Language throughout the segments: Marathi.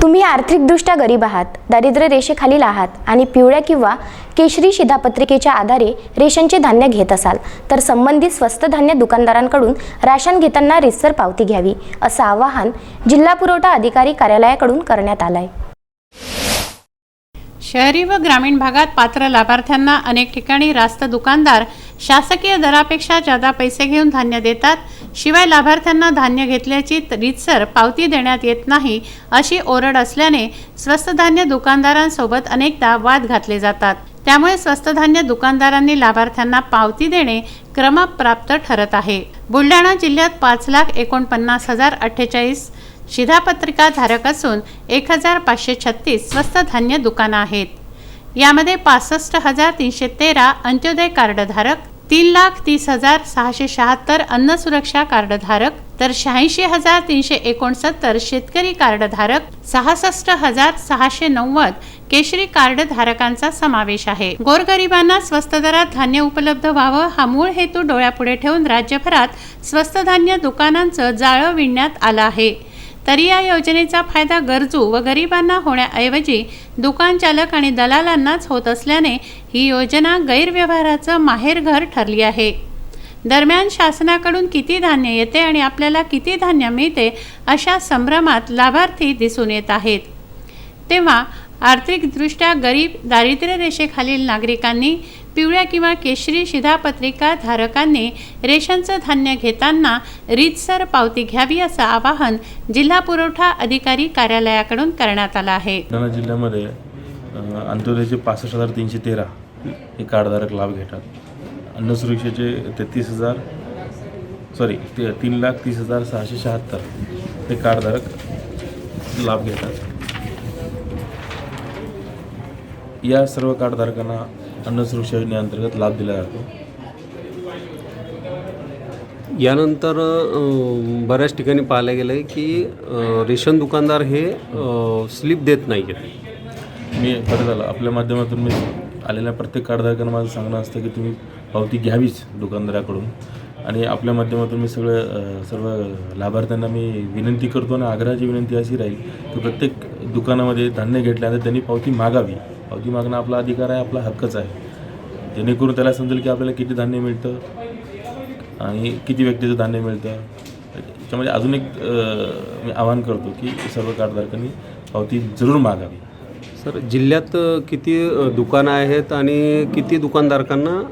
तुम्ही आर्थिकदृष्ट्या गरीब आहात, दारिद्र्य रेषेखालील आहात आणि पिवळ्या किंवा केशरी शिधापत्रिकेच्या आधारे रेशनचे धान्य घेत असाल तर संबंधित स्वस्त धान्य दुकानदारांकडून राशन घेताना रीतसर पावती घ्यावी, असं आवाहन जिल्हा पुरवठा अधिकारी कार्यालयाकडून करण्यात आलं आहे। शहरी व ग्रामीण भागात पात्र लाभार्थ्यांना अनेक ठिकाणी रास्त दुकानदार शासकीय दरापेक्षा जादा पैसे घेऊन धान्य देतात। शिवाय लाभार्थ्यांना धान्य घेतल्याची रीतसर पावती देण्यात येत नाही, अशी ओरड असल्याने स्वस्त धान्य दुकानदारांसोबत अनेकदा वाद घातले जातात। त्यामुळे स्वस्त धान्य दुकानदारांनी लाभार्थ्यांना पावती देणे क्रमप्राप्त ठरत आहे। बुलढाणा जिल्ह्यात 5,49,048 शिधापत्रिका धारक असून 1,536 स्वस्त धान्य दुकानं आहेत। यामध्ये 65,313 अंत्योदय कार्ड धारक, 3,30,676 अन्न सुरक्षा कार्ड धारक, तर 86,369 शेतकरी कार्ड धारक, 66,690 केशरी कार्ड धारकांचा समावेश आहे। गोरगरिबांना स्वस्त दरात धान्य उपलब्ध व्हावं हा मूळ हेतू डोळ्यापुढे ठेवून राज्यभरात स्वस्त धान्य दुकानांचं जाळं विणण्यात आलं आहे। तरी या योजनेचा फायदा गरजू व गरिबांना होण्याऐवजी दुकान चालक आणि दलालांनाच होत असल्याने ही योजना गैरव्यवहाराचं माहेरघर ठरली आहे। दरम्यान शासनाकडून किती धान्य येते आणि आपल्याला किती धान्य मिळते अशा संभ्रमात लाभार्थी दिसून येत आहेत। तेव्हा आर्थिकदृष्ट्या गरीब, दारिद्र्य रेषेखालील नागरिकांनी, पिवळ्या किंवा केशरी शिधापत्रिका धारकांनी रेशनचं धान्य घेताना रीतसर पावती घ्यावी, असं आवाहन जिल्हा पुरवठा अधिकारी कार्यालयाकडून करण्यात आलं आहे। बुलढाणा जिल्ह्यामध्ये अंत्योदयचे 65,313 हे कार्डधारक लाभ घेतात। अन्न सुरक्षेचे 3,30,676 हे कार्डधारक लाभ घेतात। या सर्व कार्डधारकांना अन्न सुरक्षा योजनेअंतर्गत लाभ दिला जातो। यानंतर बऱ्याच ठिकाणी पाहायला गेलं आहे की रेशन दुकानदार हे स्लिप देत नाही आहेत। मी बरं झालं आपल्या माध्यमातून मी आलेल्या प्रत्येक कार्डधारकांना माझं सांगणं असतं की तुम्ही पावती घ्यावीच दुकानदाराकडून, आणि आपल्या माध्यमातून मी सर्व लाभार्थ्यांना मी विनंती करतो आणि आग्रहाची विनंती अशी राहील की प्रत्येक दुकानामध्ये धान्य घेतल्यानंतर त्यांनी पावती मागावी। पावती मागणं आपला अधिकार आहे, आपला हक्कच आहे, जेणेकरून त्याला समजेल की आपल्याला किती धान्य मिळतं आणि किती व्यक्तीचं धान्य मिळतं। त्याच्यामध्ये अजून एक मी आवाहन करतो की सर्व कार्डधारकांनी पावती जरूर मागावी। सर, जिल्ह्यात किती दुकानं आहेत आणि किती दुकानदारांना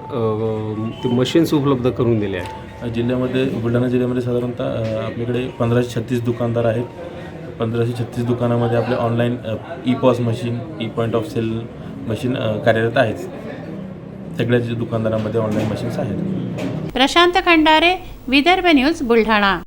ते मशीन्स उपलब्ध करून दिले आहेत? जिल्ह्यामध्ये बुलढाणा जिल्ह्यामध्ये साधारणतः आपल्याकडे 1,536 दुकानदार आहेत। 1,536 दुकानामध्ये आपले online e POS machine, point of sale machine कार्यरत आहेत। सगळ्याच दुकानदारांमध्ये ऑनलाईन मशीन्स आहेत। प्रशांत खंडारे, विदर्भ न्यूज, बुलढाणा।